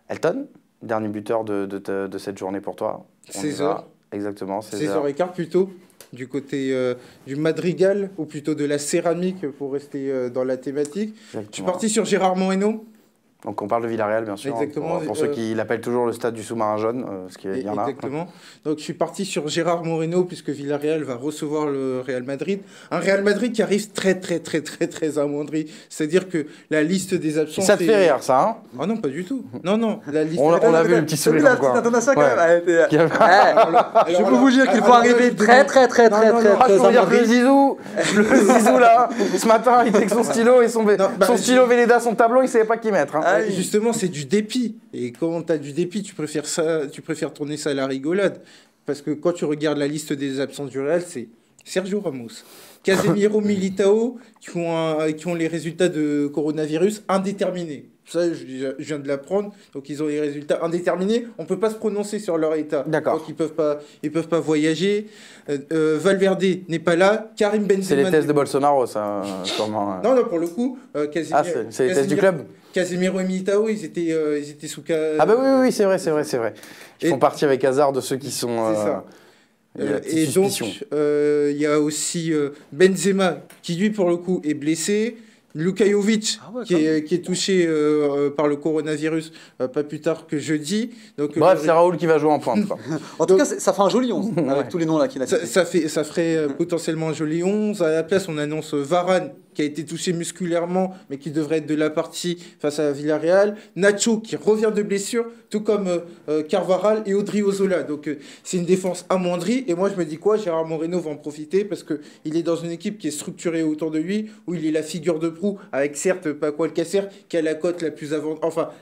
Elton, dernier buteur de cette journée pour toi. On y 16 va. heures. Exactement, 16 h plutôt, du côté du Madrigal, ou plutôt de la céramique, pour rester dans la thématique. Je suis parti sur Gérard Moreno. Donc on parle de Villarreal, bien sûr, Exactement, pour ceux qui l'appellent toujours le stade du sous-marin jaune, ce qui est bien là. Exactement. Donc je suis parti sur Gérard Moreno, puisque Villarreal va recevoir le Real Madrid. Un Real Madrid qui arrive très amoindri. C'est-à-dire que la liste des absents... Ça te fait rire, ça, hein? Ah non, pas du tout. Non, la liste... On a vu le petit sourire La encore. petite intonation quand même, elle était... Alors Je peux là- vous dire qu'il faut alors là, arriver je très demande- Ah, je peux dire que amoindri. le Zizou là, ce matin, il était avec son stylo et son stylo Véleda, son tableau, il savait pas qui mettre. Hein. Ah oui. Justement, c'est du dépit. Et quand tu as du dépit, tu préfères tourner ça à la rigolade. Parce que quand tu regardes la liste des absents du Real, c'est Sergio Ramos, Casemiro, Militao, qui ont les résultats de coronavirus indéterminés. Ça, je viens de l'apprendre. Donc, ils ont les résultats indéterminés. On ne peut pas se prononcer sur leur état. D'accord. Donc, ils peuvent pas voyager. Valverde n'est pas là. Karim Benzema... C'est les tests de Bolsonaro, ça, sûrement. Non, pour le coup, Casemiro... Ah, c'est les tests du club? Casemiro et Militao, ils étaient sous... Ah bah oui, c'est vrai. Ils font partie avec Hazard de ceux qui sont... C'est ça. il y a la petite Et donc, suspicion. il y a aussi Benzema, qui lui, pour le coup, est blessé. Luka Jovic, Ah ouais, qui est touché par le coronavirus pas plus tard que jeudi. Donc, Bref, c'est Raoul qui va jouer en pointe. quoi. En tout cas, ça fait un joli 11 avec tous les noms là qu'il a cités. ça ferait potentiellement un joli 11. À la place, on annonce Varane, qui a été touché musculairement, mais qui devrait être de la partie face à Villarreal. Nacho, qui revient de blessure, tout comme Carvajal et Odriozola. Donc, c'est une défense amoindrie. Et moi, je me dis quoi? Gérard Moreno va en profiter parce qu'il est dans une équipe qui est structurée autour de lui, où il est la figure de proue, avec certes Paco Alcacer, qui a la cote la plus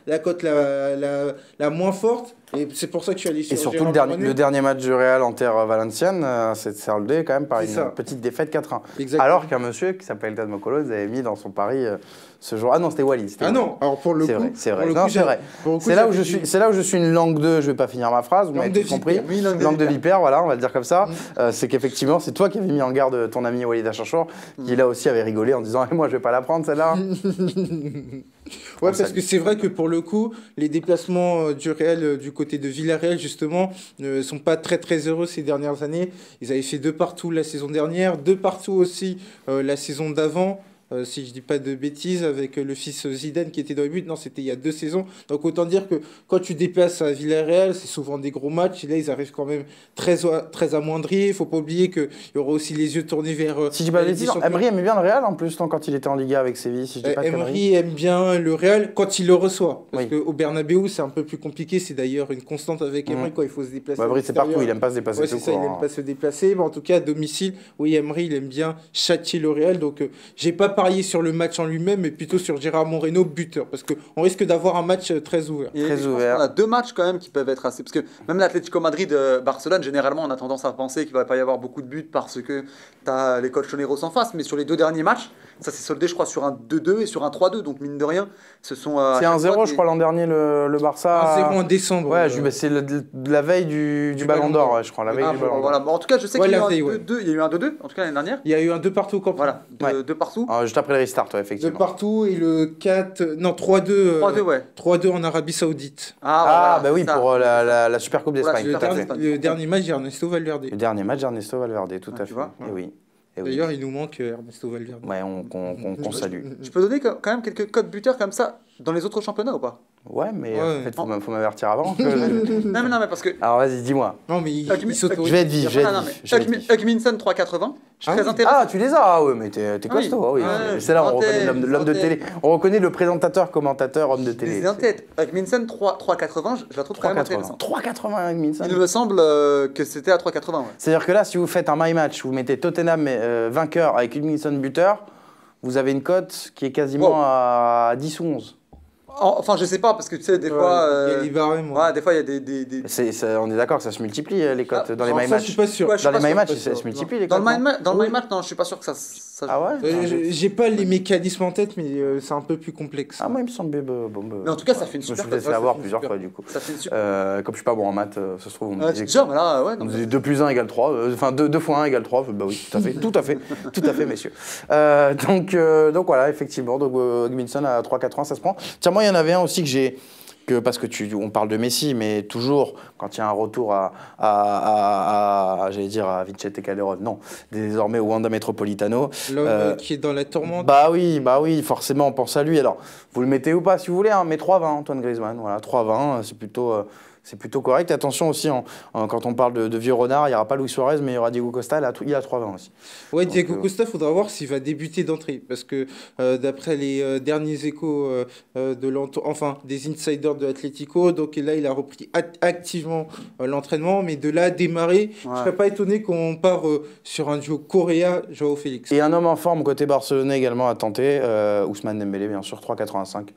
la cote la moins forte. Et c'est pour ça que je suis allé sur Et surtout, Gérard le Moreno. dernier match du Real en terre valencienne, c'est soldé quand même par C'est une ça. petite défaite 4-1. Exactement. Alors qu'un monsieur qui s'appelle Tad Mokolo nous avait mis dans son pari ce jour. Ah non, c'était Wally. Ah non, alors pour le C'est coup... vrai, c'est vrai. pour le Non, coup, c'est vrai. pour le coup, C'est là où j'avais je suis. dit- C'est là où je suis une langue de. Je vais pas finir ma phrase. Vous m'avez de tous compris. vipère. Oui, langue de Langue de vipère. vipère, voilà, on va le dire comme ça. C'est qu'effectivement, c'est toi qui avais mis en garde ton ami Walid Acharchour, qui là aussi avait rigolé en disant moi je vais pas la prendre celle-là. Ouais, parce que c'est vrai que pour le coup, les déplacements du Real du côté de Villarreal, justement, ne sont pas très heureux ces dernières années. Ils avaient fait 2 partout la saison dernière, 2 partout aussi la saison d'avant. si je dis pas de bêtises, avec le fils Zidane qui était dans les buts. Non, c'était il y a 2 saisons. Donc autant dire que quand tu déplaces à Villarreal, c'est souvent des gros matchs. Et là, ils arrivent quand même très amoindris. Il faut pas oublier qu'il y aura aussi les yeux tournés vers. Si je dis pas de bêtises, Emery aimait bien le Real en plus, non, quand il était en Liga avec Séville. Si je dis pas de conneries. Emery aime bien le Real quand il le reçoit. Parce qu'au Bernabeu, c'est un peu plus compliqué. C'est d'ailleurs une constante avec Emery quand il faut se déplacer. Emery, c'est partout, il aime pas se déplacer. Ouais, c'est ça, il aime pas se déplacer. Mais en tout cas, à domicile, oui, Emery, il aime bien châtier le Real. Donc, j'ai pas parié sur le match en lui-même, mais plutôt sur Gérard Moreno, buteur. Parce qu'on risque d'avoir un match très ouvert. Très ouvert. On a 2 matchs quand même qui peuvent être assez. Parce que même l'Atlético Madrid-Barcelone, généralement, on a tendance à penser qu'il va pas y avoir beaucoup de buts parce que tu as les Colchoneros en face. Mais sur les 2 derniers matchs, ça s'est soldé, je crois, sur un 2-2 et sur un 3-2. Donc, mine de rien, ce sont. C'est 1-0, je crois, l'an dernier, le Barça. 1-0 en décembre. Ouais, c'est la veille du Ballon d'Or, ouais, je crois. La veille du Ballon d'Or. Voilà. Bon, en tout cas, je sais qu'il y a eu un 2-2. Il y a eu un 2-2, en tout cas, l'année dernière. Il y a eu un 2 partout, quand voilà, 2 partout. Juste après le restart, ouais, effectivement. 2 partout et le 4. Non, 3-2. 3-2, ouais. 3-2 en Arabie Saoudite. Voilà, bah oui, pour la Super Coupe d'Espagne. Le dernier match d'Ernesto Valverde. Le dernier match d'Ernesto Valverde, tout à fait. Et oui. D'ailleurs, il nous manque Ernesto Valverde. Ouais, qu'on salue. Je peux donner quand même quelques codes buteurs comme ça dans les autres championnats ou pas? Ouais, mais en fait, faut m'avertir avant. Non, mais parce que. Alors vas-y, dis-moi. Non, mais il saute. Je vais être vif, Hugminson 3,80. Je suis très intéressé. Ah, tu les as? Ah ouais, mais t'es costaud. Oui. C'est là, on reconnaît l'homme de télé. On reconnaît le présentateur, commentateur, homme de télé. Je les ai en tête. Hugminson 3,80, je la trouve quand même intéressante. 3,80 Hugminson. Il me semble que c'était à 3,80. Ouais. C'est-à-dire que là, si vous faites un my match, vous mettez Tottenham vainqueur avec Hugminson buteur, vous avez une cote qui est quasiment à 10 ou 11. Enfin, je sais pas, parce que tu sais, des fois. Il y a des barèmes. Ouais, des fois, il y a des... on est d'accord que ça se multiplie les cotes dans les my matchs. Je suis pas sûr. Dans les my match, ça se multiplie les cotes. Dans le my match, non, je suis pas sûr que ça. Ah ouais. J'ai pas les mécanismes en tête, mais c'est un peu plus complexe. Ah moi, il me semble. Mais en tout cas, ça fait une super. Je me suis fait avoir plusieurs fois du coup. Ça fait une super. Comme je suis pas bon en maths, ça se trouve. Déjà, voilà, ouais. 2 plus 1 égale 3. Enfin, 2 fois 1 égale 3. Bah oui, tout à fait, messieurs. Donc voilà, effectivement. Donc Hugminson à 3,80, ça se prend. Tiens, moi, il y en avait un aussi que j'ai. Parce que on parle de Messi, mais toujours quand il y a un retour j'allais dire à Vicente Calderón, non, désormais au Wanda Metropolitano. L'homme qui est dans la tourmente. Bah oui, forcément on pense à lui. Alors, vous le mettez ou pas si vous voulez, hein, mais 3,20 Antoine Griezmann, voilà, 3,20, c'est plutôt correct. Attention aussi, quand on parle de vieux renards, il n'y aura pas Luis Suarez, mais il y aura Diego Costa, il a 3,20 aussi. Ouais, Diego Costa, il faudra voir s'il va débuter d'entrée. Parce que d'après les derniers échos des insiders de Atlético, donc là, il a repris activement l'entraînement. Mais de là à démarrer, je ne serais pas étonné qu'on part sur un duo Correa-Joao Félix. Et un homme en forme côté barcelonais également à tenter, Ousmane Dembélé, bien sûr, 3,85.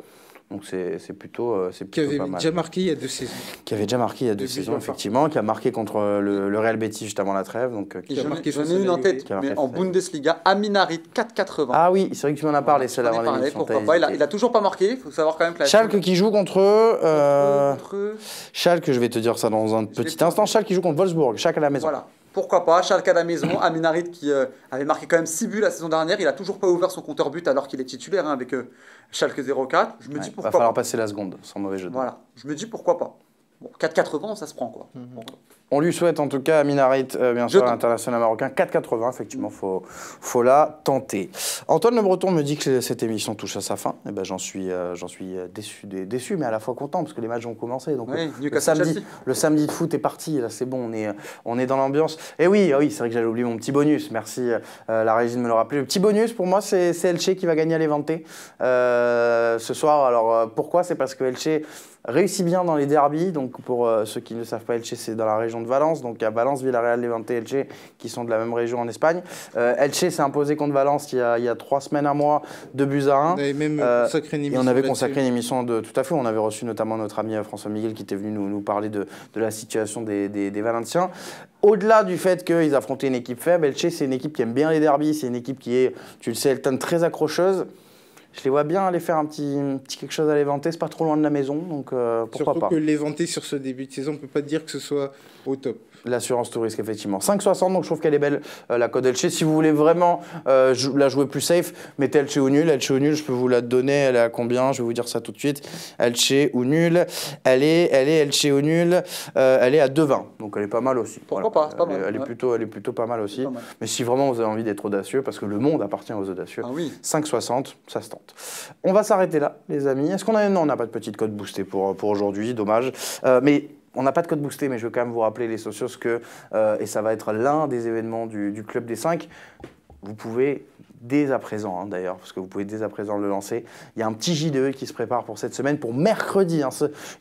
Donc c'est plutôt qui avait pas mal. déjà marqué il y a 2 saisons. Qui avait déjà marqué il y a 2 saisons, effectivement. Qui a marqué contre le Real Betis juste avant la trêve. J'en ai une en tête, mais en Bundesliga, Amin Harit, 4,80. Ah oui, c'est vrai que tu m'en as parlé, celle-là avant l'émission. Pourquoi pas, il a toujours pas marqué, il faut savoir quand même que Schalke qui joue contre Schalke, je vais te dire ça dans un petit instant. Schalke qui joue contre Wolfsburg, Schalke à la maison. Voilà. Pourquoi pas, Schalke à la maison, Amin Harit qui avait marqué quand même 6 buts la saison dernière, il a toujours pas ouvert son compteur but alors qu'il est titulaire avec Schalke 04. Je me dis pourquoi pas. Va falloir passer la seconde, sans mauvais jeu. Voilà, je me dis pourquoi pas. Bon, 4,80, ça se prend quoi. On lui souhaite en tout cas Amin Harit, bien sûr, l'international marocain, 4,80, effectivement, faut la tenter. Antoine Le Breton me dit que cette émission touche à sa fin. Et ben, j'en suis déçu, mais à la fois content, parce que les matchs ont commencé. Donc le samedi de foot est parti, là c'est bon, on est dans l'ambiance. Et oui, c'est vrai que j'allais oublier mon petit bonus, merci la régie de me le rappeler. Le petit bonus, pour moi, c'est Elche qui va gagner à Levante ce soir. Alors pourquoi? C'est parce que Elche réussit bien dans les derbies. Donc pour ceux qui ne savent pas, Elche c'est dans la région de Valence, donc il y a Valence, Villarreal, Levante, Elche qui sont de la même région en Espagne. Elche s'est imposé contre Valence il y a 3 semaines, un mois, 2-1. On avait même consacré une émission. Et on avait consacré une émission tout à fait. On avait reçu notamment notre ami François Miguel qui était venu nous parler de la situation des Valenciens. Au-delà du fait qu'ils affrontaient une équipe faible, Elche c'est une équipe qui aime bien les derbies, c'est une équipe qui est, tu le sais, Elton, très accrocheuse. Je les vois bien aller faire un petit quelque chose à l'Eventé, c'est pas trop loin de la maison, donc pourquoi Surtout pas. que l'Eventé sur ce début de saison, on peut pas dire que ce soit au top. L'assurance tout risque, effectivement. 5,60, donc je trouve qu'elle est belle, la cote Elche. Si vous voulez vraiment la jouer plus safe, mettez Elche ou nul. Elche ou nul, je peux vous la donner. Elle est à combien? Je vais vous dire ça tout de suite. Elche ou nul. Elle est Elche ou nul. Elle est à 2,20. Donc elle est pas mal aussi. Pourquoi pas, c'est pas mal. Elle est plutôt pas mal aussi. Pas mal. Mais si vraiment vous avez envie d'être audacieux, parce que le monde appartient aux audacieux, Ah oui. 5,60, ça se tente. On va s'arrêter là, les amis. Est-ce qu'on a... Non, on n'a pas de petite cote boostée pour aujourd'hui, dommage. Mais on n'a pas de code boosté, mais je veux quand même vous rappeler les socios que, et ça va être l'un des événements du Club des 5, vous pouvez dès à présent, d'ailleurs, parce que vous pouvez dès à présent le lancer. Il y a un petit JDE qui se prépare pour cette semaine, pour mercredi.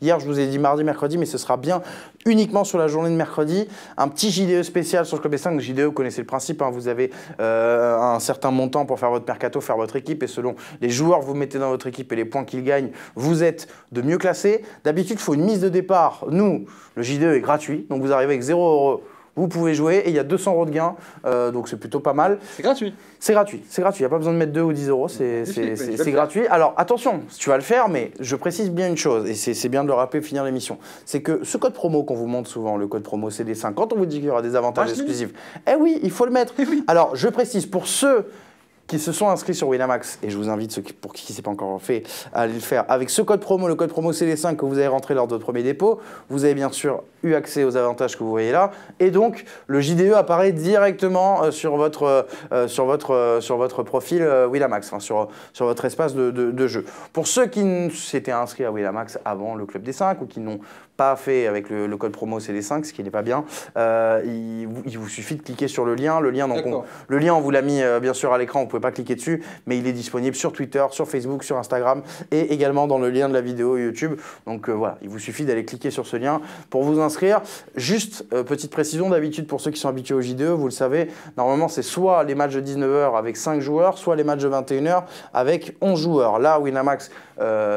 Hier, je vous ai dit mardi, mercredi, mais ce sera bien uniquement sur la journée de mercredi. Un petit JDE spécial sur le Club des 5. JDE, vous connaissez le principe, vous avez un certain montant pour faire votre mercato, faire votre équipe, et selon les joueurs que vous mettez dans votre équipe et les points qu'ils gagnent, vous êtes de mieux classés. D'habitude, il faut une mise de départ. Nous, le JDE est gratuit, donc vous arrivez avec 0 €. Vous pouvez jouer et il y a 200 € de gain, donc c'est plutôt pas mal. C'est gratuit. C'est gratuit, il n'y a pas besoin de mettre 2 ou 10 €, c'est gratuit. Alors attention, tu vas le faire, mais je précise bien une chose, et c'est bien de le rappeler, finir l'émission, c'est que ce code promo qu'on vous montre souvent, le code promo CD5, quand on vous dit qu'il y aura des avantages exclusifs, eh oui, il faut le mettre. Alors je précise, pour ceux qui se sont inscrits sur Winamax, et je vous invite, pour qui ne s'est pas encore fait, à aller le faire. Avec ce code promo, le code promo CD5 que vous avez rentré lors de votre premier dépôt, vous avez bien sûr eu accès aux avantages que vous voyez là, et donc le JDE apparaît directement sur votre profil Winamax, sur votre espace de jeu. Pour ceux qui s'étaient inscrits à Winamax avant le Club des 5 ou qui n'ont pas fait avec le code promo CD5, ce qui n'est pas bien, il vous suffit de cliquer sur le lien. Le lien, on vous l'a mis bien sûr à l'écran, vous ne pouvez pas cliquer dessus, mais il est disponible sur Twitter, sur Facebook, sur Instagram et également dans le lien de la vidéo YouTube. Donc voilà, il vous suffit d'aller cliquer sur ce lien pour vous inscrire. Juste petite précision, d'habitude pour ceux qui sont habitués au JDE, vous le savez, normalement c'est soit les matchs de 19 h avec 5 joueurs, soit les matchs de 21 h avec 11 joueurs. Là, Winamax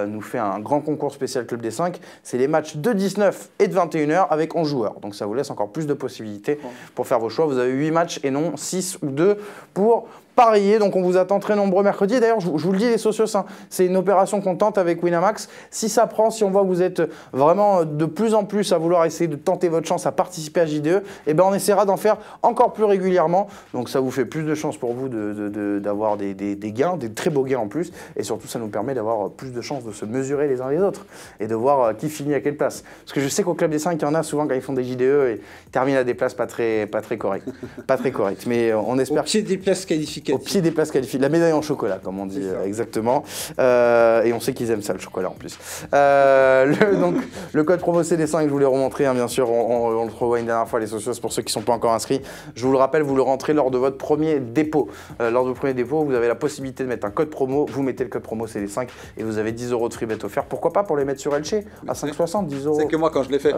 nous fait un grand concours spécial Club des 5, c'est les matchs de 19 et de 21 h avec 11 joueurs. Donc ça vous laisse encore plus de possibilités pour faire vos choix. Vous avez 8 matchs et non 6 ou 2 pour parier. Donc on vous attend très nombreux mercredi. D'ailleurs, je vous le dis les socios, c'est une opération qu'on tente avec Winamax. Si ça prend, si on voit que vous êtes vraiment de plus en plus à vouloir essayer de tenter votre chance à participer à JDE, eh ben on essaiera d'en faire encore plus régulièrement. Donc ça vous fait plus de chances pour vous d'avoir des gains, des très beaux gains en plus. Et surtout, ça nous permet d'avoir plus de chances de se mesurer les uns les autres et de voir qui finit à quelle place. Parce que je sais qu'au Club des 5, il y en a souvent quand ils font des JDE et ils terminent à des places pas très correctes. Pas très correctes. Mais on espère... Au pied des places qualifiées. Au pied des places qualifiées. La médaille en chocolat, comme on dit exactement. Et on sait qu'ils aiment ça, le chocolat en plus. Donc, le code promo CD5, je vous l'ai remontré, bien sûr, on le revoit une dernière fois, les socios, pour ceux qui ne sont pas encore inscrits. Je vous le rappelle, vous le rentrez lors de votre premier dépôt. Lors de votre premier dépôt, vous avez la possibilité de mettre un code promo, vous mettez le code promo CD5 et vous avez 10 € de free bet offert. Pourquoi pas pour les mettre sur Elche à 5,60, 10 €. C'est que moi, quand je l'ai fait,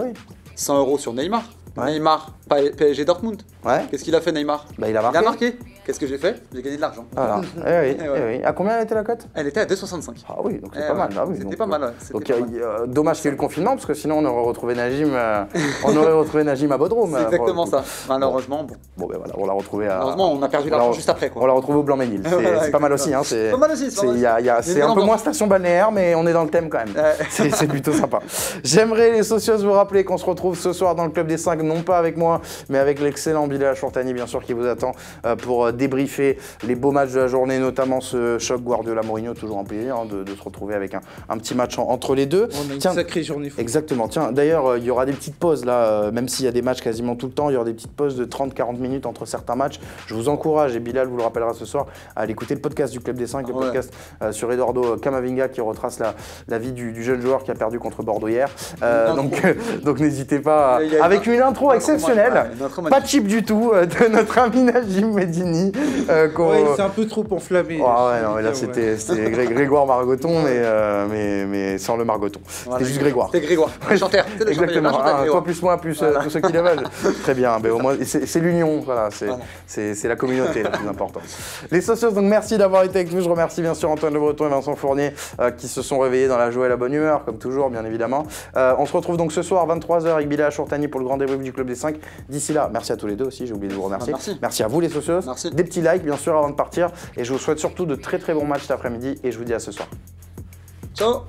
100 € sur Neymar. Ouais. Neymar, PSG Dortmund. Ouais. Qu'est-ce qu'il a fait, Neymar? Il a marqué. Qu'est-ce que j'ai fait? J'ai gagné de l'argent. Voilà. Oui. À combien elle était la cote? Elle était à 2,65. Ah oui, donc c'est pas mal. Ah oui, c'était pas mal. Donc dommage qu'il y ait eu le confinement, parce que sinon on aurait retrouvé Najim, à Bodrum. C'est exactement ça. Malheureusement, bon ben voilà, on l'a retrouvé à... Malheureusement, on a perdu l'argent juste après, quoi. On l'a retrouvé au Blanc-Ménil. C'est pas mal aussi. C'est pas mal aussi. C'est un peu moins station balnéaire, mais on est dans le thème quand même. C'est plutôt sympa. J'aimerais, les socios, vous rappeler qu'on se retrouve ce soir dans le Club des 5, non pas avec moi, mais avec l'excellent Bilal Chourtani, bien sûr, qui vous attend pour débriefer les beaux matchs de la journée, notamment ce choc Guardiola-Mourinho, toujours un plaisir de se retrouver avec un petit match entre les deux. On a une sacrée journée. Exactement. Tiens, d'ailleurs, il y aura des petites pauses là, même s'il y a des matchs quasiment tout le temps, il y aura des petites pauses de 30-40 minutes entre certains matchs. Je vous encourage, et Bilal vous le rappellera ce soir, à aller écouter le podcast du Club des 5, le podcast sur Eduardo Camavinga qui retrace la vie du jeune joueur qui a perdu contre Bordeaux hier. Donc n'hésitez pas, avec une intro exceptionnelle. Pas cheap du tout, de notre ami Najim Medini. C'est un peu trop enflammé. Non, mais là c'était Grégoire Margoton, mais sans le Margoton. C'était juste Grégoire. C'était Grégoire, le chanteur. Exactement. Toi plus moi, plus tous ceux qui le veulent. Très bien, au moins c'est l'union, voilà, c'est la communauté la plus importante. Les socios, donc merci d'avoir été avec nous. Je remercie bien sûr Antoine Le Breton et Vincent Fournier qui se sont réveillés dans la joie et la bonne humeur, comme toujours, bien évidemment. On se retrouve donc ce soir, 23 h, avec Bilal Chourtani pour le grand débrief du Club des 5. D'ici là, merci à tous les deux aussi, j'ai oublié de vous remercier. Merci à vous les socios. des petits likes bien sûr avant de partir et je vous souhaite surtout de très très bons matchs cet après-midi et je vous dis à ce soir. Ciao.